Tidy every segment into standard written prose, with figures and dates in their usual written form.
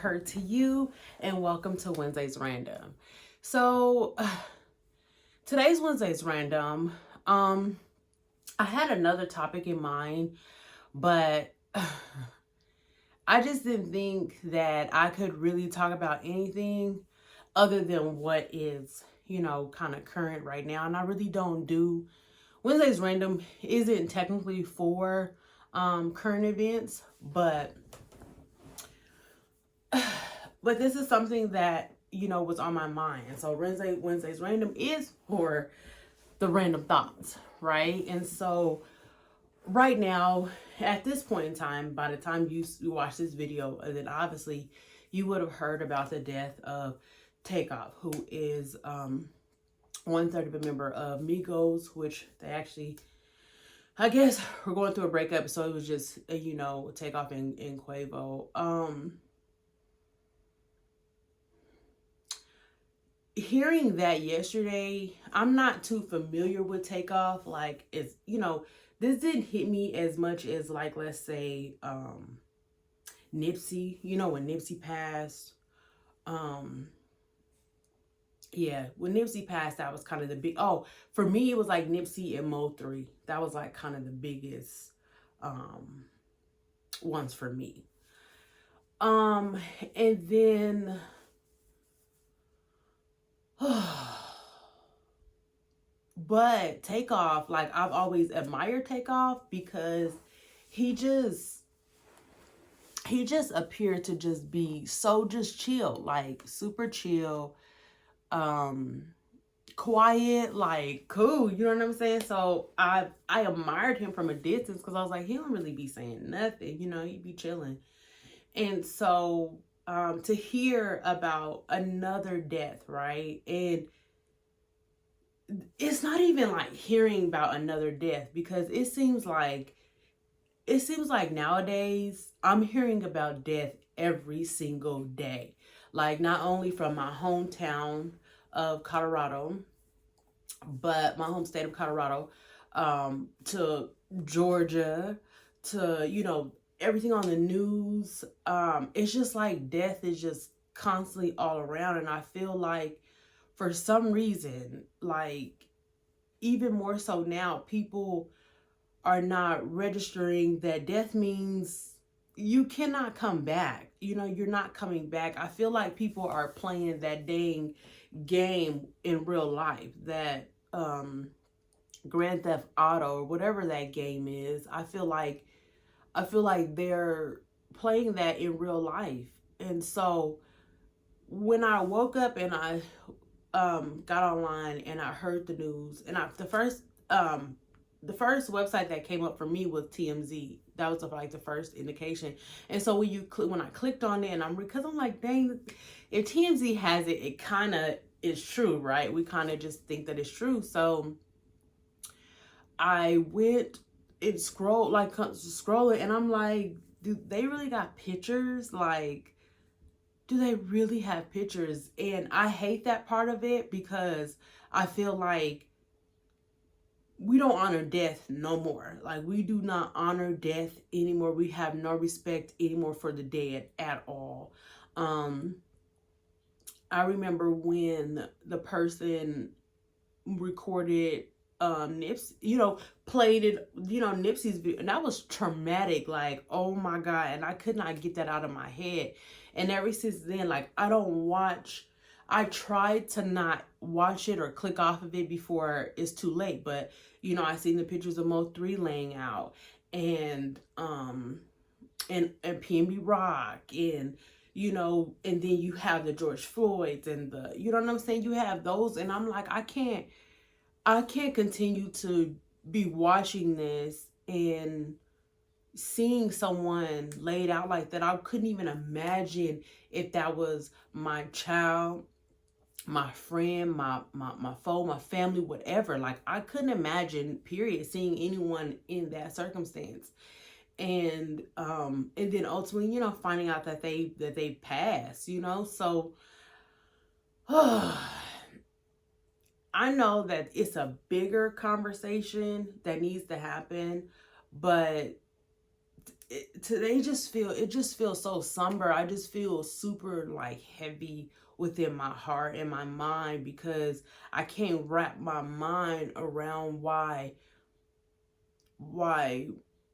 her to you, and welcome to Wednesday's Random. So, today's Wednesday's Random. I had another topic in mind, but I just didn't think that I could really talk about anything other than what is, kind of current right now. And I really don't do Wednesday's Random isn't technically for current events, but this is something that was on my mind. So Wednesday's Random is for the random thoughts, right? And so right now, at this point in time, by the time you watch this video, then obviously you would have heard about the death of Takeoff, who is one third of a member of Migos, which they actually, I guess, we're going through a breakup, so it was just Takeoff and Quavo. Hearing that yesterday, I'm not too familiar with Takeoff. Like, it's, this didn't hit me as much as, like, let's say, Nipsey, when Nipsey passed. Yeah, when Nipsey passed, that was kind of the big, for me, it was like Nipsey and Mo 3. That was like kind of the biggest, ones for me. And then, but Takeoff, like, I've always admired Takeoff because he just appeared to just be so just chill, like super chill, quiet, like cool, you know what I'm saying? So I admired him from a distance because I was like, he don't really be saying nothing, he'd be chilling. And so to hear about another death, right? And it's not even like hearing about another death, because it seems like nowadays I'm hearing about death every single day. Like, not only from my hometown of Colorado, but my home state of Colorado, to Georgia, to, everything on the news. It's just like death is just constantly all around. And I feel like for some reason, like, even more so now, people are not registering that death means you cannot come back. You're not coming back. I feel like people are playing that dang game in real life, that Grand Theft Auto or whatever that game is. I feel like they're playing that in real life. And so when I woke up and I got online and I heard the news, and the first website that came up for me was TMZ. That was like the first indication. And so when I clicked on it, and because I'm like, dang, if TMZ has it, it kind of is true, right? We kind of just think that it's true. So I went and scrolling, and I'm like, do they really got pictures? Like, do they really have pictures? And I hate that part of it, because I feel like we don't honor death no more. Like, we do not honor death anymore. We have no respect anymore for the dead at all. I remember when the person recorded Nips, played it, Nipsey's video, and that was traumatic. Like, oh my God. And I could not get that out of my head. And ever since then, like, I tried to not watch it or click off of it before it's too late. But, I seen the pictures of Mo 3 laying out, and PNB Rock, and, and then you have the George Floyds and the, you know what I'm saying? You have those, and I'm like, I can't continue to be watching this and seeing someone laid out like that. I couldn't even imagine if that was my child, my friend, my foe, my family, whatever. Like, I couldn't imagine, period, seeing anyone in that circumstance. And then ultimately, finding out that they passed, so I know that it's a bigger conversation that needs to happen, but today just feels so somber. I just feel super like heavy within my heart and my mind because I can't wrap my mind around why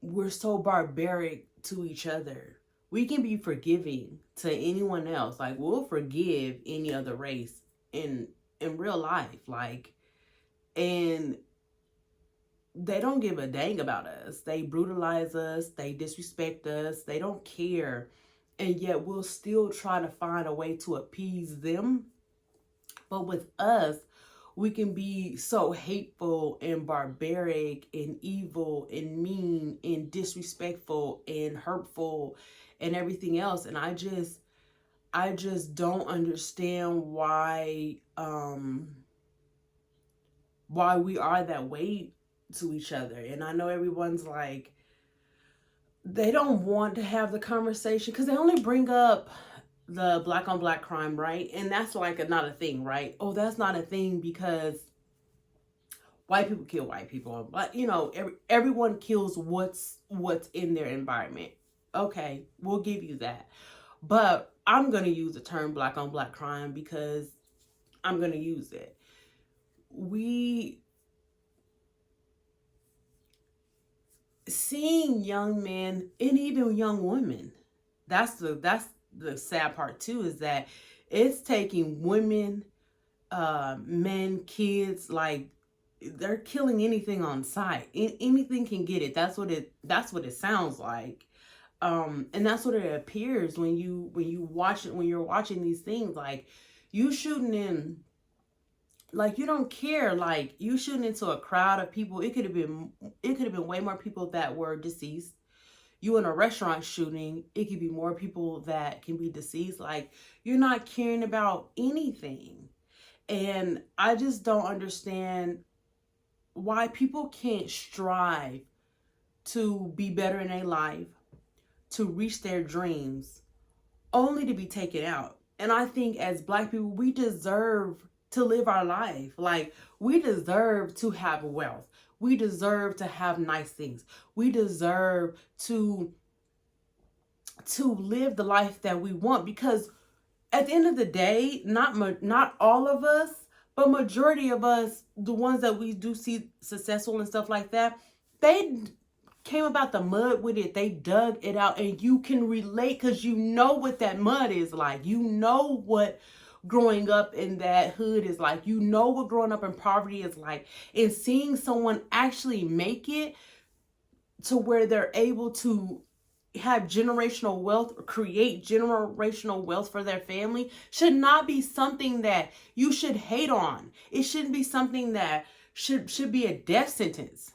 we're so barbaric to each other. We can be forgiving to anyone else. Like we'll forgive any other race in real life. Like, and they don't give a dang about us. They brutalize us, they disrespect us, they don't care. And yet we'll still try to find a way to appease them. But with us, we can be so hateful and barbaric and evil and mean and disrespectful and hurtful and everything else. And I just don't understand why we are that way to each other. And I know everyone's like, they don't want to have the conversation because they only bring up the black on black crime, right? And that's like not a thing, right? Oh, that's not a thing because white people kill white people. But everyone kills what's in their environment. Okay, we'll give you that. But I'm gonna use the term black on black crime because I'm gonna use it. We seeing young men and even young women. That's the sad part too, is that it's taking women, men, kids, like they're killing anything on sight. Anything can get it. That's what it sounds like. And that's what it appears when you watch it, when you're watching these things, like you shooting in, like you don't care, like you shooting into a crowd of people. It could have been way more people that were deceased. You in a restaurant shooting, it could be more people that can be deceased. Like you're not caring about anything. And I just don't understand why people can't strive to be better in their life, to reach their dreams, only to be taken out. And I think as black people, we deserve to live our life. Like we deserve to have wealth. We deserve to have nice things. We deserve to live the life that we want, because at the end of the day, not all of us, but majority of us, the ones that we do see successful and stuff like that, they came about the mud with it. They dug it out, and you can relate because you know what that mud is like. You know what growing up in that hood is like. You know what growing up in poverty is like. And seeing someone actually make it to where they're able to have generational wealth or create generational wealth for their family should not be something that you should hate on. It shouldn't be something that should be a death sentence.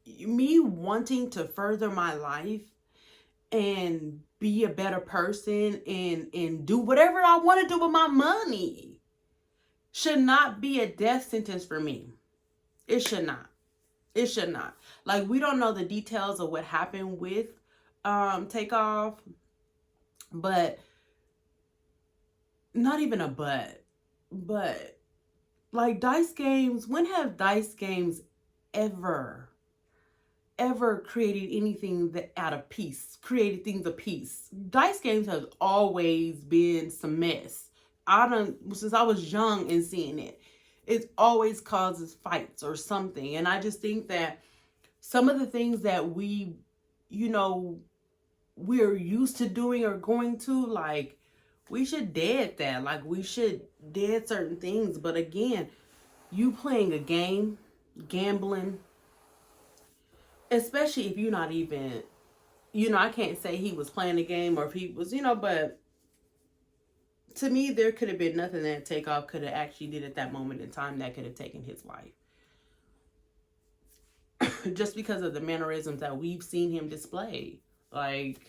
Me wanting to further my life and be a better person and do whatever I want to do with my money should not be a death sentence for me. It should not. It should not. Like, we don't know the details of what happened with Takeoff, but not even a but like dice games, when have dice games ever created anything that out of peace, created things of peace? Dice games have always been some mess. Since I was young and seeing it always causes fights or something. And I just think that some of the things that we're used to doing or going to, like, we should dead that. Like, we should dead certain things. But again, you playing a game, gambling, especially if you're not even, I can't say he was playing a game or if he was, but to me, there could have been nothing that Takeoff could have actually did at that moment in time that could have taken his life. Just because of the mannerisms that we've seen him display. Like,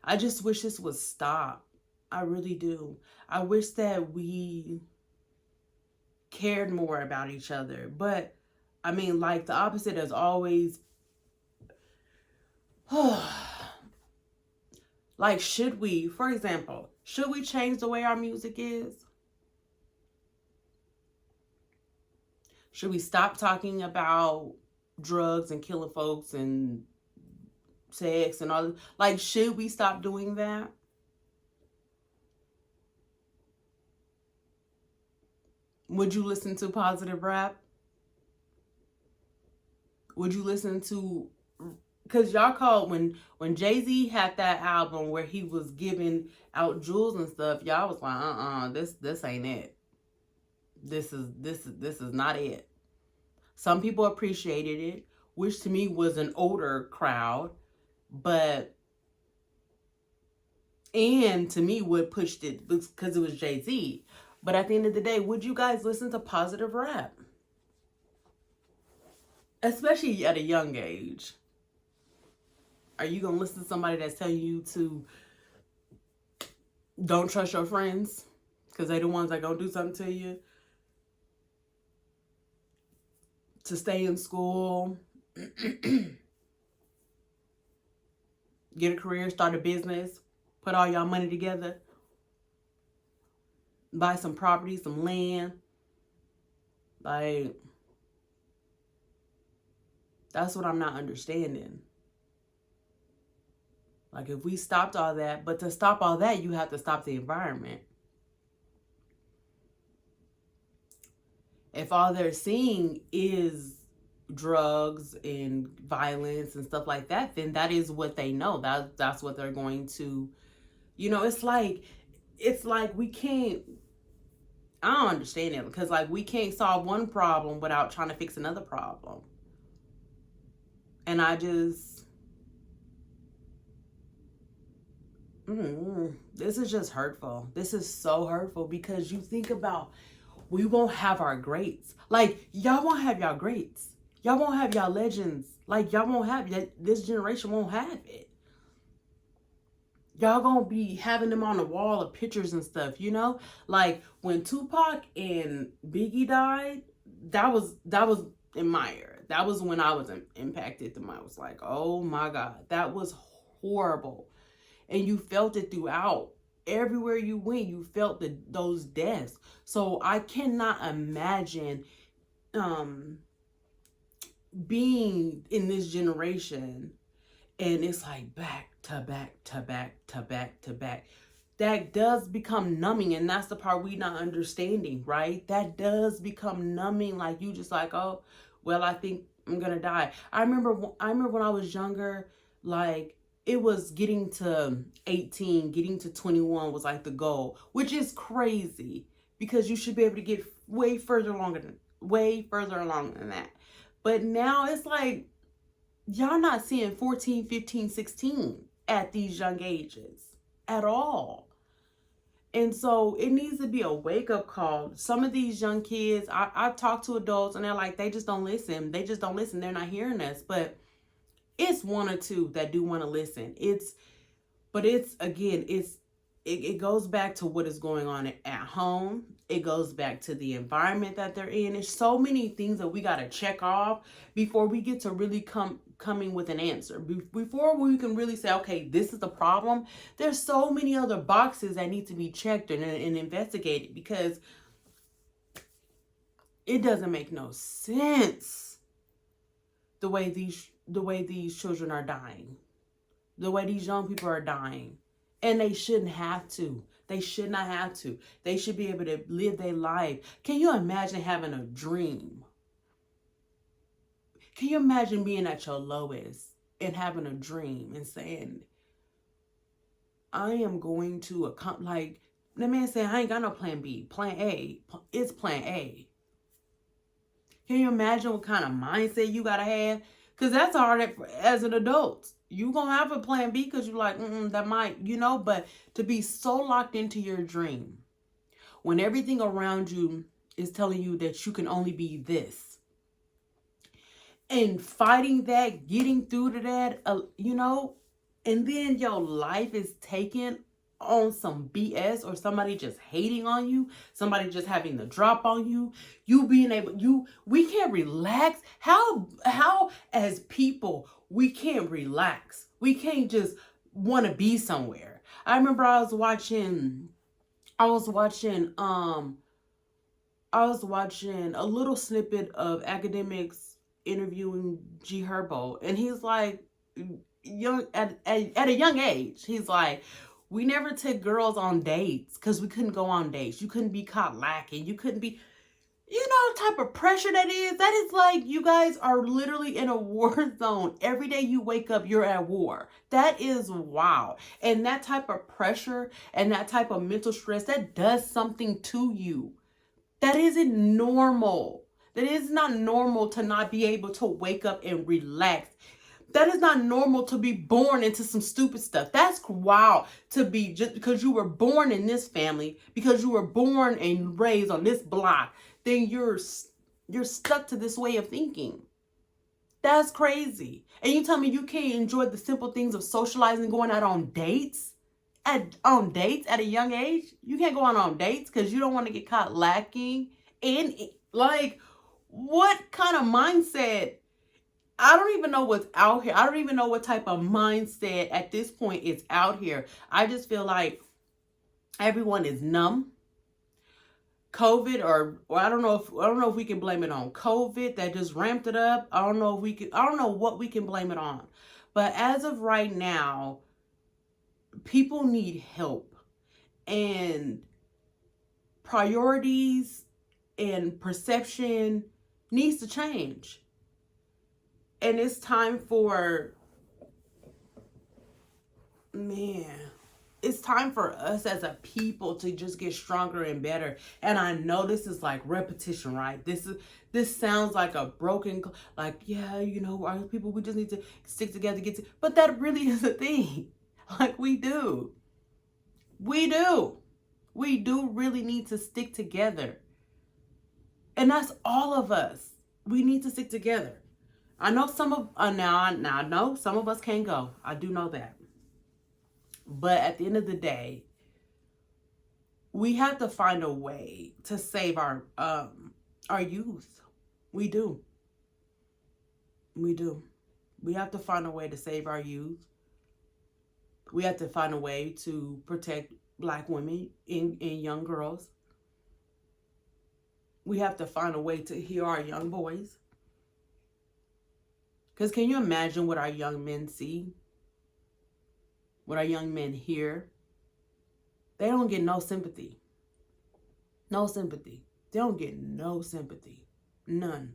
I just wish this would stop. I really do. I wish that we cared more about each other. But, I mean, like, the opposite has always... Like, should we, for example, should we change the way our music is? Should we stop talking about drugs and killing folks and sex and all? Like, should we stop doing that? Would you listen to positive rap? Would you listen to, because y'all called when Jay-Z had that album where he was giving out jewels and stuff, y'all was like, this ain't it. This is not it. Some people appreciated it, which to me was an older crowd, but and to me what pushed it because it was Jay-Z. But at the end of the day, would you guys listen to positive rap? Especially at a young age. Are you going to listen to somebody that's telling you to don't trust your friends because they're the ones that going to do something to you? To stay in school, get a career, start a business, put all y'all money together, buy some property, some land. Like, that's what I'm not understanding. Like, if we stopped all that, but to stop all that, you have to stop the environment. If all they're seeing is drugs and violence and stuff like that, then that is what they know. That's what they're going to, it's like we can't, I don't understand it, because like we can't solve one problem without trying to fix another problem. And I just, this is just hurtful. This is so hurtful, because you think about, we won't have our greats. Like, y'all won't have y'all greats. Y'all won't have y'all legends. Like, y'all won't have that. This generation won't have it. Y'all gonna be having them on the wall of pictures and stuff, Like, when Tupac and Biggie died, that was in my era. That was when I was impacted. I was like, oh my God, that was horrible. And you felt it throughout. Everywhere you went, you felt those deaths. So I cannot imagine being in this generation and it's like back to back to back to back to back. That does become numbing, and that's the part we not understanding, right? That does become numbing. Like, you just like, oh, well, I think I'm gonna die. I remember when I was younger, like, it was getting to 18, getting to 21 was like the goal, which is crazy because you should be able to get way further along than that. But now it's like, y'all not seeing 14, 15, 16 at these young ages at all. And so it needs to be a wake-up call. Some of these young kids, I've talked to adults and they're like, they just don't listen. They're not hearing us. But it's one or two that do want to listen. It goes back to what is going on at home. It goes back to the environment that they're in. There's so many things that we got to check off before we get to really coming with an answer. Before we can really say, okay, this is the problem. There's so many other boxes that need to be checked and investigated, because it doesn't make no sense the way these children are dying, the way these young people are dying. And they shouldn't have to. They should not have to. They should be able to live their life. Can you imagine having a dream? Can you imagine being at your lowest and having a dream and saying, I am going to accomplish, like, the man said, I ain't got no plan B. Plan A. It's plan A. Can you imagine what kind of mindset you got to have? Because that's hard as an adult. You gonna have a plan B because you're like, that might, but to be so locked into your dream when everything around you is telling you that you can only be this, and fighting that, getting through to that, and then your life is taken on some BS, or somebody just hating on you, somebody just having the drop on you, we can't relax. How as people, we can't relax. We can't just want to be somewhere. I remember I was watching I was watching a little snippet of academics interviewing G Herbo, and he's like, young at a young age, he's like, we never took girls on dates because we couldn't go on dates. You couldn't be caught lacking. You couldn't be, you know, the type of pressure that is. That is like, you guys are literally in a war zone. Every day you wake up, you're at war. That is wow. And that type of pressure and that type of mental stress, that does something to you. That isn't normal. That is not normal to not be able to wake up and relax. That is not normal to be born into some stupid stuff. That's wow. To be, just because you were born in this family, because you were born and raised on this block, then you're stuck to this way of thinking. That's crazy. And you tell me you can't enjoy the simple things of socializing, going out on dates? On dates at a young age? You can't go on dates because you don't want to get caught lacking. And like, what kind of mindset? I don't even know what's out here. I don't even know what type of mindset at this point is out here. I just feel like everyone is numb. COVID, or I don't know if we can blame it on COVID that just ramped it up. I don't know what we can blame it on. But as of right now, people need help, and priorities and perception needs to change. And it's time for, it's time for us as a people to just get stronger and better. And I know this is like repetition, right? This sounds like a broken, like, yeah, you know, our people, we just need to stick together, but that really is a thing. Like, we do really need to stick together. And that's all of us. We need to stick together. I know some of now I know some of us can't go. I do know that. But at the end of the day, we have to find a way to save our youth. We do. We have to find a way to save our youth. We have to find a way to protect Black women and young girls. We have to find a way to heal our young boys. Because can you imagine what our young men see? What our young men hear? They don't get no sympathy. No sympathy. They don't get no sympathy. None.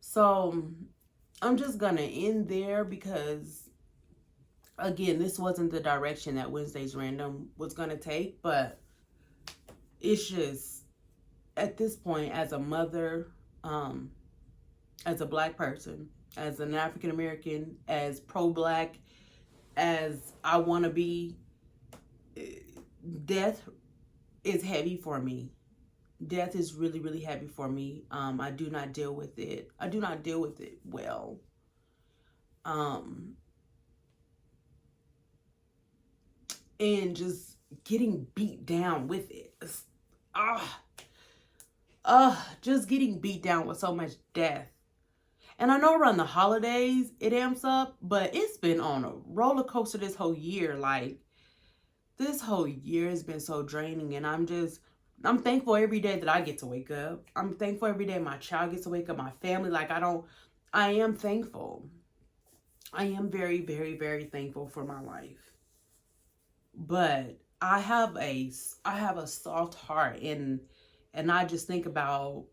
So I'm just going to end there because, again, this wasn't the direction that Wednesday's Random was going to take, but it's just, at this point, as a mother, as a Black person, as an African American, as pro-Black as I want to be, death is heavy for me. Death is really, really heavy for me. I do not deal with it. I do not deal with it well. And just getting beat down with it. Just getting beat down with so much death. And I know around the holidays it amps up, but it's been on a roller coaster this whole year. Like, this whole year has been so draining, and I'm thankful every day that I get to wake up. I'm thankful every day my child gets to wake up, my family. Like, I am thankful. I am very, very, very thankful for my life. But I have a soft heart, and I just think about,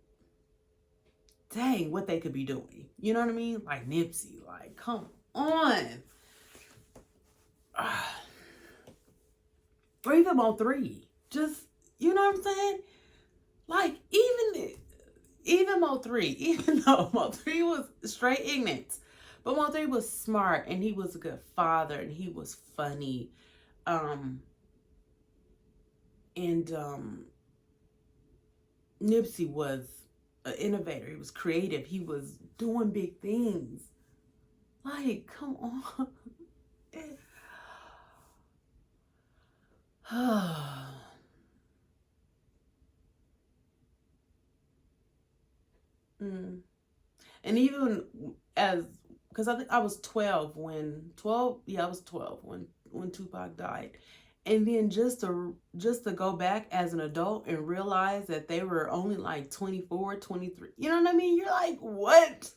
dang, what they could be doing. You know what I mean? Like Nipsey, like, come on. Or even Mo3. Just, you know what I'm saying? Like, even Mo3, even though Mo3 was straight ignorant, but Mo3 was smart, and he was a good father, and he was funny. Nipsey was an innovator. He was creative. He was doing big things. Like, come on. And even as because I think I was 12 when 12, yeah, I was 12 when Tupac died. And then just to go back as an adult and realize that they were only like 24, 23. You know what I mean? You're like, "What?"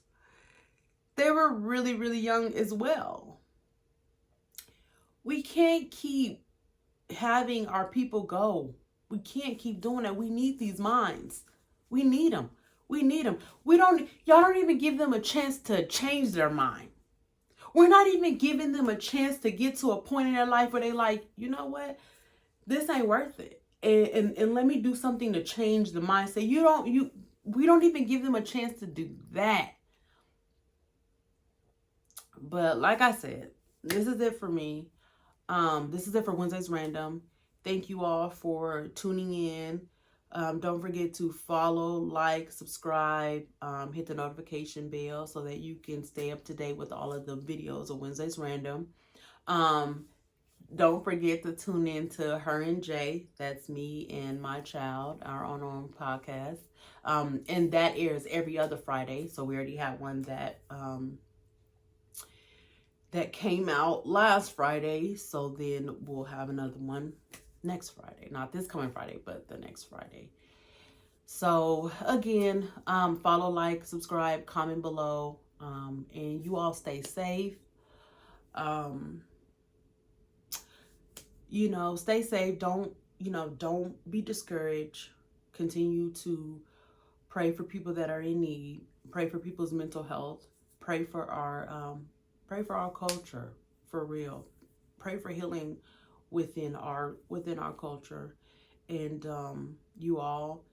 They were really, really young as well. We can't keep having our people go. We can't keep doing that. We need these minds. We need them. We need them. Y'all don't even give them a chance to change their mind. We're not even giving them a chance to get to a point in their life where they like, you know what? This ain't worth it. And let me do something to change the mindset. We don't even give them a chance to do that. But like I said, this is it for me. This is it for Wednesday's Random. Thank you all for tuning in. Don't forget to follow, like, subscribe, hit the notification bell so that you can stay up to date with all of the videos of Wednesday's Random. Don't forget to tune in to Her and Jay. That's me and my child, our own podcast. And that airs every other Friday. So we already had one that came out last Friday. So then we'll have another one next Friday. Not this coming Friday, but the next Friday. So again, follow, like, subscribe, comment below. And you all stay safe. Stay safe. Don't be discouraged. Continue to pray for people that are in need. Pray for people's mental health. Pray for our culture, for real. Pray for healing within our culture. And you all